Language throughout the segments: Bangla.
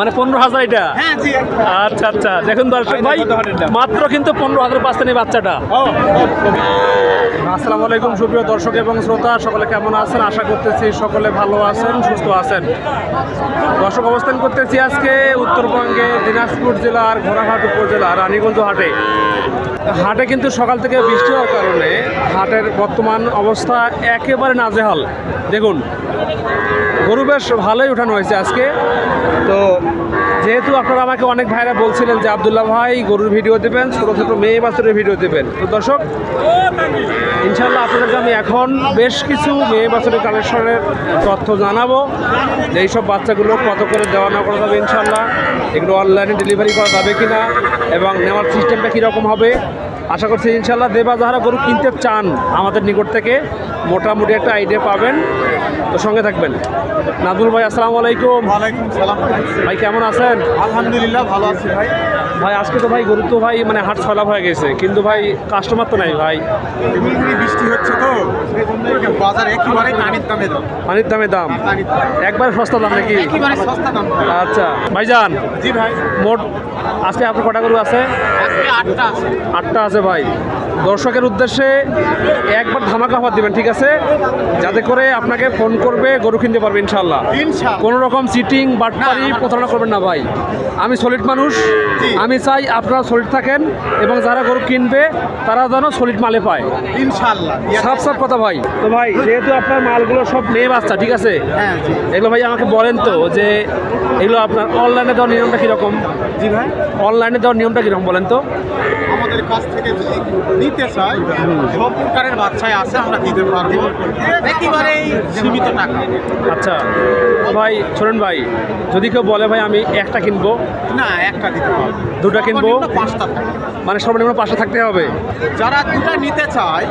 মানে 15,000 এটা? আচ্ছা আচ্ছা, দেখুন দর্শক ভাই মাত্র কিন্তু 15,000 পাচ্ছেন এই বাচ্চাটা। আসসালামু আলাইকুম সুপ্রিয় দর্শক এবং শ্রোতা, সকলে কেমন আছেন? আশা করতেছি সকলে ভালো আছেন, সুস্থ আছেন। দর্শক, অবস্থান করতেছি আজকে উত্তরবঙ্গে দিনাজপুর জেলার ঘোড়াঘাট উপজেলা রানীগঞ্জ হাটে। হাটে কিন্তু সকাল থেকে বৃষ্টি হওয়ার কারণে হাটের বর্তমান অবস্থা একেবারে নাজেহাল। দেখুন, গরু বেশ ভালোই উঠানো হয়েছে আজকে। তো যেহেতু আপনারা আমাকে অনেক ভাইরা বলছিলেন যে আব্দুল্লাহ ভাই গরুর ভিডিও দেবেন, ছোটো ছোটো মেয়ে বাছুরের ভিডিও দেবেন, তো দর্শক ইনশাল্লাহ আপনাদেরকে আমি এখন বেশ কিছু মেয়ে বাছুরের কালেকশনের তথ্য জানাবো, যে এইসব বাচ্চাগুলো কত করে দেওয়া না করা যাবে, ইনশাল্লাহ এগুলো অনলাইনে ডেলিভারি করা যাবে কিনা এবং নেওয়ার সিস্টেমটা কীরকম হবে। আশা করছি ইনশাল্লাহ দেবা যারা গরু কিনতে চান আমাদের নিকট থেকে মোটামুটি একটা আইডিয়া পাবেন। তো সঙ্গে থাকবেন। নাজমুল ভাই, আসসালামু আলাইকুম। ওয়ালাইকুম সালাম ভাই, কেমন আছেন? আলহামদুলিল্লাহ ভালো আছি ভাই। ভাই আজকে তো ভাই গরু তো ভাই মানে হাট ছয়লাভ হয়ে গেছে, কিন্তু ভাই কাস্টমার তো নাই ভাই। বৃষ্টি হচ্ছে তো বাজার একেবারে পানির দামে দাম। একবারে সস্তা দাম নাকি? একেবারে সস্তা দাম। আচ্ছা ভাইজান, জি ভাই। মোট আজকে আপনার কটা গরু আছে? আটটা আছে ভাই। দর্শকের উদ্দেশ্যে একবার ধামাকা অফার দিবেন, ঠিক আছে? যাতে করে আপনাকে ফোন করবে, গরু কিনতে পারবে ইনশাল্লাহ। কোনো রকম চিটিং বাটপারি প্রতারণা করবেন না ভাই। আমি সলিড মানুষ, আমি চাই আপনারা সলিড থাকেন এবং যারা গরু কিনবে তারা যেন সলিড মালে পায় ইনশাল্লাহ। সব কথা ভাই। তো ভাই যেহেতু আপনার মালগুলো সব মেয়ে বাচ্চা, ঠিক আছে, এগুলো ভাই আমাকে বলেন তো যে এগুলো আপনার অনলাইনে দেওয়ার নিয়মটা কীরকম? জি ভাই, অনলাইনে দেওয়ার নিয়মটা কীরকম বলেন তো? আমাদের কাছ থেকে যদি নিতে চাই সব প্রকারের বাচ্চাই আছে, আমরা দিতে পারবো একেবারেই সীমিত টাকা। আচ্ছা ভাই, শোনেন ভাই, যদি কেউ বলে ভাই আমি একটা কিনবো, না একটা দিতে পারবো, দুটা কিনবো, 5টা থাকে, মানে সর্বনিম্ন 5টা থাকতে হবে। যারা দুটা নিতে চায়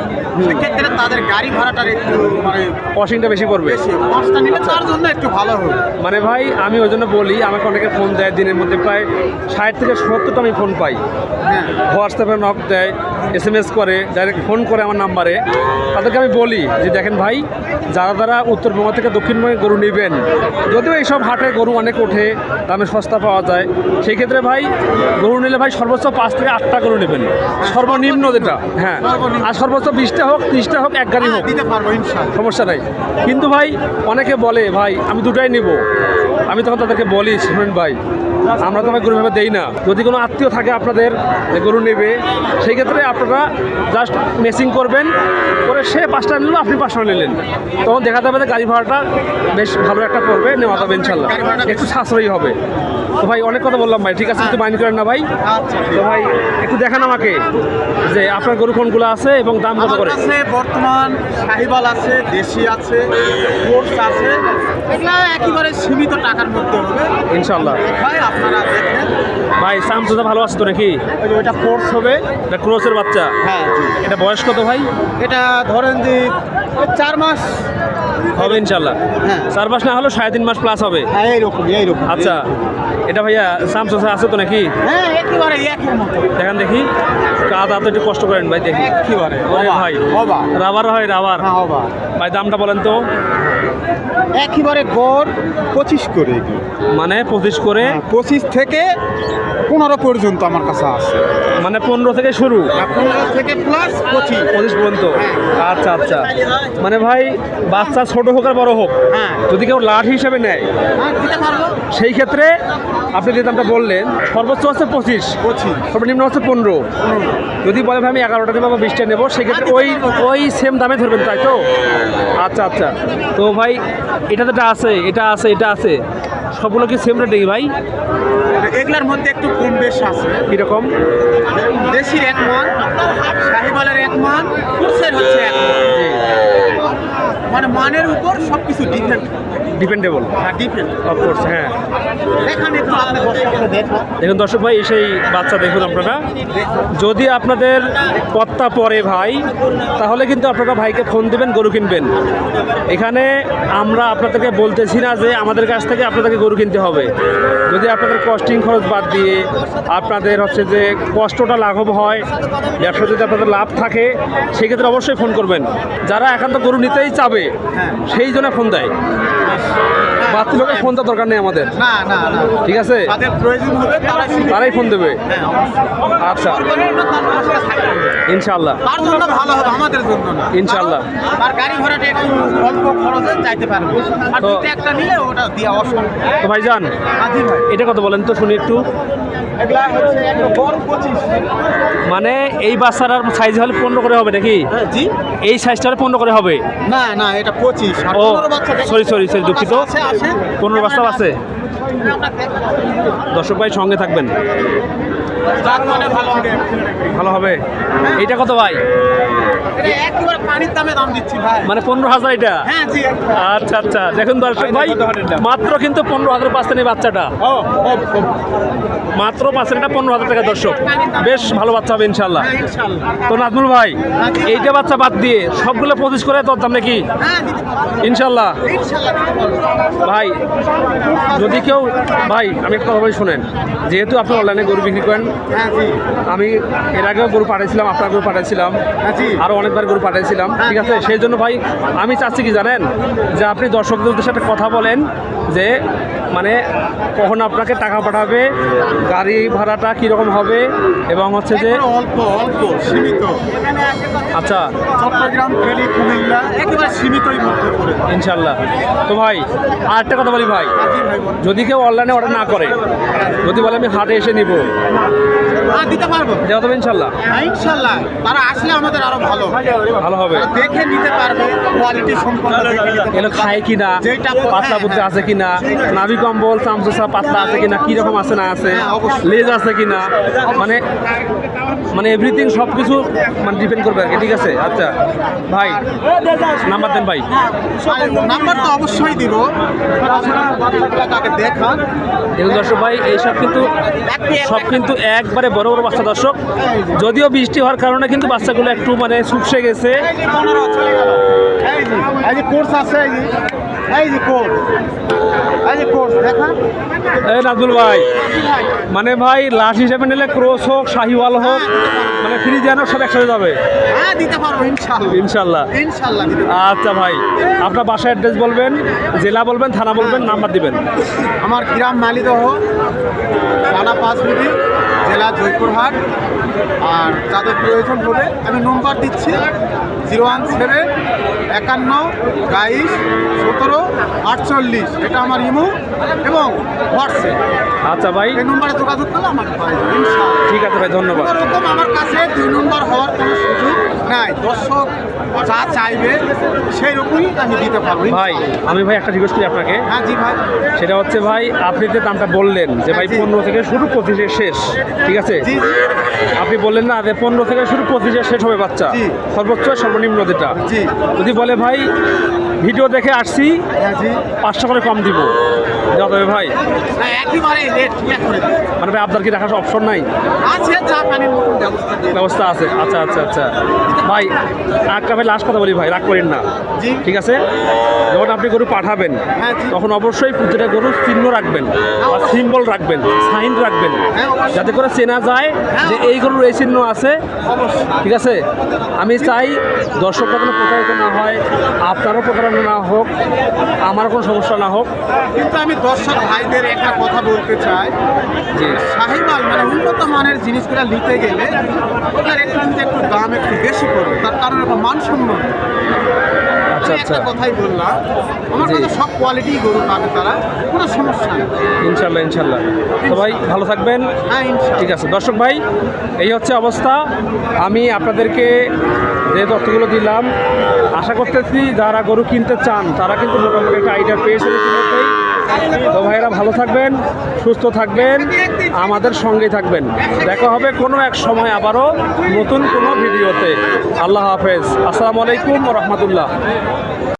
সেক্ষেত্রে তাদের গাড়ি ভাড়াটার একটু মানে ওয়াশিংটা বেশি পড়বে। 5টা নিলে তার জন্য একটু ভালো হবে। মানে ভাই আমি ওই জন্য বলি, আমাকে অনেকে ফোন দেয়, দিনের মধ্যে প্রায় 60 থেকে 70টা আমি ফোন পাই। হোয়াটসঅ্যাপে নক দেয়, SMS করে, ডাইরেক্ট ফোন করে আমার নাম্বারে। তাদেরকে আমি বলি যে দেখেন ভাই, যারা উত্তরবঙ্গ থেকে দক্ষিণবঙ্গে গরু নেবেন, যদিও এইসব হাটে গরু অনেক ওঠে, দামে সস্তা পাওয়া যায়, সেই ক্ষেত্রে ভাই গরু নিলে ভাই সর্বোচ্চ 5 থেকে 8টা গরু নেবেন, সর্বনিম্ন যেটা। হ্যাঁ, আর সর্বোচ্চ 20টা হোক 30টা হোক, এক গাড়ি হোক, দিতে পারবো ইনশাআল্লাহ, সমস্যা নাই। কিন্তু ভাই অনেকে বলে ভাই আমি দুটাই নেব, আমি তখন তাদেরকে বলি শুনুন ভাই, আমরা তো ভাই গরু ভাবে দেই না। যদি কোনো আত্মীয় থাকে আপনাদের যে গরু নেবে, সেই ক্ষেত্রে আপনারা জাস্ট মেসিং করবেন, করে সে 5টা নিল, আপনি 5টা নিলেন, তখন দেখা যাবে যে গাড়ি ভাড়াটা বেশ ভালো একটা পড়বে, নেওয়া যাবে ইনশাল্লাহ, একটু সাশ্রয়ী হবে। তো ভাই অনেক কথা বললাম ভাই, ঠিক আছে, একটু মাইন্ড করেন না ভাই। তো ভাই একটু দেখান আমাকে যে আপনার গরু কোনগুলো আছে এবং দাম কত করে? বর্তমান শাহিওয়াল আছে, দেশি আছে, কোর্স আছে, এগুলা একেবারে সীমিত টাকার মধ্যে হবে ইনশাল্লাহ। ভাই আপনারা দেখেন ভাই সামসুদা ভালো আছে তো নাকি? ওইটা কোর্স হবে, এটা ক্রসের বাচ্চা। হ্যাঁ। এটা বয়স কত ভাই? এটা ধরেন যে 4 মাস হবে ইনশাল্লাহ। হ্যাঁ, 4 মাস না হলেও 3.5 মাস প্লাস হবে। হ্যাঁ এইরকম। আচ্ছা, এটা ভাইয়া সামসুদা আছে তো নাকি? হ্যাঁ একেবারে একই মতো। দেখেন দেখি, কাদা তো একটু কষ্ট করেন ভাই, দেখি একেবারে ভাই বাবা রাবার হয়, রাবার। হ্যাঁ বাবা। ভাই দামটা বলেন তো? একেবারে গড় 25 করে, মানে 25 করে? 25 থেকে 15 পর্যন্ত আমার কাছে আছে। মানে 15 থেকে শুরু, 15 থেকে প্লাস 25 পর্যন্ত। আচ্ছা আচ্ছা, মানে ভাই বাচ্চা ছোট হোক আর বড় হোক, হ্যাঁ, যদি কেউ লাট হিসেবে নেয় দিতে পারবো। সেই ক্ষেত্রে আপনি যে দামটা বললেন সর্বোচ্চ হচ্ছে 25, সর্বনিম্ন হচ্ছে 15। যদি বলে ভাই আমি 11টা নেবো বা 20টা নেবো, সেক্ষেত্রে ওই সেম দামে ধরবেন, তাই তো? আচ্ছা আচ্ছা। তো ভাই এটা যেটা আছে, এটা আছে, সবগুলো কি সেম রেটে ভাই? এগুলার মধ্যে একটু কম বেশ আছে। কীরকম? দেশির 1 মান, শাহিওয়ালের 1 মান, কোর্সের হচ্ছে 1 মান। মানে মানের উপর সব কিছু ডিপেন্ডেবল। হ্যাঁ, ডিপেন্ড অফকোর্স। হ্যাঁ, এখানে একটু আপনি দর্শকদের দেখুন দর্শক ভাই, সেই বাচ্চা দেখুন আপনারা। যদি আপনাদের পত্তা পড়ে ভাই, তাহলে কিন্তু আপনারা ভাইকে ফোন দিবেন, গরু কিনবেন। এখানে আমরা আপনাদেরকে বলতেছি না যে আমাদের কাছ থেকে আপনাদেরকে গরু কিনতে হবে। যদি আপনাদের কস্টিং খরচ বাদ দিয়ে আপনাদের হচ্ছে যে কষ্টটা লাঘব হয়, ব্যবসা যদি আপনাদের লাভ থাকে, সেক্ষেত্রে অবশ্যই ফোন করবেন। যারা একান্ত গরু নিতেই চাবে সেই জন্য ফোন দেয়। বাড়তি লোকের ফোন দেওয়ার দরকার নেই আমাদের, না না না, ঠিক আছে? তাদের প্রয়োজন হবে তারাই ফোন দেবে। হ্যাঁ, অবশ্যই। আচ্ছা, সরকারের জন্য তার ব্যবস্থা থাকতে হবে। ইনশাল্লাহ তার জন্য ভালো হবে, আমাদের জন্য না। ইনশাআল্লাহ। কারণ তার গাড়ি ভাড়াটা একটু অল্প খরচে যাইতে পারবে, আর তো- দুইটা একটা নিলে ওটা দিয়ে অসম্ভব। তো ভাইজান আজি ভাই, এটা কত বলেন তো শুনি একটু। এগুলা হচ্ছে একটা বড় 25। মানে এই বাচ্চাটার সাইজ হলে 15 করে হবে নাকি? হ্যাঁ, জি। এই সাইজটার 15 করে হবে? না না, এটা 25 আর ও 15 বাচ্চা দেখেন। সরি দুঃখিত, আছে আছে 15 বাচ্চা আছে। দর্শক ভাই সঙ্গে থাকবেন, জাত মানে ভালো হবে। ভালো হবে। এইটা কত ভাই? এটা একেবারে পানির দামে দাম দিচ্ছি ভাই। মানে 15,000 এটা? হ্যাঁ জি। আচ্ছা আচ্ছা, দেখুন দর্শক ভাই, মাত্র কিন্তু 15,000 পাচ্ছেন এই বাচ্চাটা, মাত্র পাচ্ছেন এটা 15,000 টাকা। দর্শক বেশ ভালো বাচ্চা হবে ইনশাল্লাহ। হ্যাঁ, ইনশাআল্লাহ। তো নাজমুল ভাই, এইটা বাচ্চা বাদ দিয়ে সবগুলো 25 করে তোর দাম নাকি? হ্যাঁ, দিতে পারবো। ইনশাল্লাহ। ইনশাআল্লাহ দিতে পারবো। ভাই যদি কেউ, ভাই আমি একটা কথা বলি শোনেন, যেহেতু আপনি অনলাইনে গরু বিক্রি করেন, হ্যাঁ জি। আমি এর আগেও গরু পাঠাইছিলাম, আপনার গরু পাঠাইছিলাম, হ্যাঁ জি। আরও অনেকবার গরু পাঠাইছিলাম, ঠিক আছে? সেই জন্য ভাই আমি চাচ্ছি কি জানেন, যে আপনি দর্শকদের সাথে কথা বলেন যে মানে কখন আপনাকে টাকা পাঠাবে, গাড়ি ভাড়াটা কীরকম হবে, এবং হচ্ছে যে একেবারে অল্প অল্প সীমিত। আচ্ছা চট্টগ্রাম, ফেনী, কুমিল্লা একেবারে সীমিতই মধ্যে পড়ে। ইনশাল্লাহ। তো ভাই আর একটা কথা বলি ভাই, জি ভাই বলুন। যদি কেউ অনলাইনে অর্ডার না করে, যদি বলে আমি হাটে এসে নিব, হ্যাঁ, দিতে পারবো। দেওয়া যাবে ইনশাল্লাহ? হ্যাঁ, ইনশাআল্লাহ। তারা আসলে আমাদের আরো ভালো ভালো হবে। তারা দেখে নিতে পারবে, কোয়ালিটি সম্পন্ন দেখে নিতে পারবে। এগুলো খায় কিনা, যেটা পাতলা বুদ্ধি আছে কিনা, নাভি কম্বল চামচা পাতলা আছে কিনা, কীরকম আছে না আছে, হ্যাঁ, অবশ্যই। লেজ আছে কিনা, মানে মানে এভরিথিং সব কিছু মানে ডিপেন্ড করবে আর কি, ঠিক আছে? আচ্ছা ভাই নাম্বার দেন ভাই। নাম্বার তো অবশ্যই দিব, তাছাড়া বাচ্চাগুলোকে আগে দেখান। দেখুন দর্শক ভাই, এইসব কিন্তু সব কিন্তু একবারে বড় বড় বাচ্চা দর্শক, যদিও বৃষ্টি হওয়ার কারণে কিন্তু বাচ্চাগুলো একটু মানে শুকসে গেছে। এই যে কোর্স আছে, এই যে কোর্স, এই যে কোর্স দেখান। এই নাজমুল ভাই, মানে ভাই লাশ হিসেবে নিলে ক্রস হোক শাহিওয়াল হোক মানে ফ্রিজিয়ান হোক সব একসাথে যাবে হ্যাঁ, দিতে পারবো ইনশাআল্লাহ। ইনশাল্লাহ। ইনশাআল্লাহ দিতে পারবো। আচ্ছা ভাই, আপনার বাসার অ্যাড্রেস বলবেন, জেলা বলবেন, থানা বলবেন, নাম্বার দিবেন। আমার গ্রাম মালিদহ, থানা পাঁচমিটি, জেলা জয়পুরহাট। আর যাদের প্রয়োজন হবে আমি নম্বর দিচ্ছি 017 51 22 17 48। এটা আমার ইমো এবং হোয়াটসঅ্যাপ। আচ্ছা ভাই, এই নম্বরে যোগাযোগ করলে আমাকে পাই যাবে ইনশাআল্লাহ। ঠিক আছে ভাই, ধন্যবাদ। এরকম আমার কাছে 2 নম্বর হওয়ার কোনো সুযোগ নাই। দর্শক যা চাইবে সেই রকমই আমি দিতে পারবো ভাই আমি ভাই একটা রিকোয়েস্ট করি আপনাকে, হ্যাঁ জি ভাই। সেটা হচ্ছে ভাই আপনি যে দামটা বললেন যে ভাই 15 থেকে শুরু 25 শেষ, ঠিক আছে? জি জি আপনি বললেন না যে 15 থেকে শুরু 25 শেষ হবে বাচ্চা, জি। সর্বোচ্চ সর্বনিম্ন যেটা। জি। যদি বলে ভাই ভিডিও দেখে আসছি হ্যাঁ জি। 500 করে কম দিব, দেওয়া যাবে ভাই? না, একেবারে রেট ঠিক করে দিই। মানে ভাই আপনার কি রাখার অপশন নাই? আছে চা পানির মতন ব্যবস্থা দিয়ে। ব্যবস্থা আছে? আচ্ছা আচ্ছা আচ্ছা ভাই, একটা ভাই লাস্ট কথা বলি ভাই, রাগ করেন না, জি। ঠিক আছে? যখন আপনি গরু পাঠাবেন হ্যাঁ, জি। তখন অবশ্যই প্রতিটা গরুর চিহ্ন রাখবেন বা সিম্বল রাখবেন, সাইন রাখবেন, হ্যাঁ, অবশ্যই। যাতে করে চেনা যায় যে এই গরুর এই চিহ্ন আছে, অবশ্যই। ঠিক আছে? আমি চাই দর্শকরা কোনো প্রতারিত না হয়, আপনারও প্রতারণা না হোক, আমার কোনো সমস্যা না হোক। কিন্তু আমি দর্শক ভাইদের একটা কথা বলতে চাই, জি শাহিওয়াল মানে উন্নত মানের জিনিসগুলো নিতে গেলে ওটার একটু দাম একটু বেশি পড়বে, তার কারণ একটা মানসম্মান। আচ্ছা আমি একটা আচ্ছা, কথাই বললাম, আমার জি। কাছে সব কোয়ালিটি গরু পাবে তারা, কোনো সমস্যা নেই। ইনশাল্লাহ ইনশাল্লাহ। তো ভাই ভালো থাকবেন। হ্যাঁ ইনশাআল্লাহ। ঠিক আছে দর্শক ভাই, এই হচ্ছে অবস্থা। আমি আপনাদেরকে যে তথ্যগুলো দিলাম, আশা করতেছি যারা গরু কিনতে চান তারা কিন্তু মোটামুটি একটা আইডিয়া পেয়েছেন ইতিমধ্যেই। তো ভাইয়েরা ভালো থাকবেন, সুস্থ থাকবেন, আমাদের সঙ্গেই থাকবেন। দেখা হবে কোনো এক সময় আবারও নতুন কোনো ভিডিওতে। আল্লাহ হাফেজ, আসসালামু আলাইকুম ওয়া রাহমাতুল্লাহ।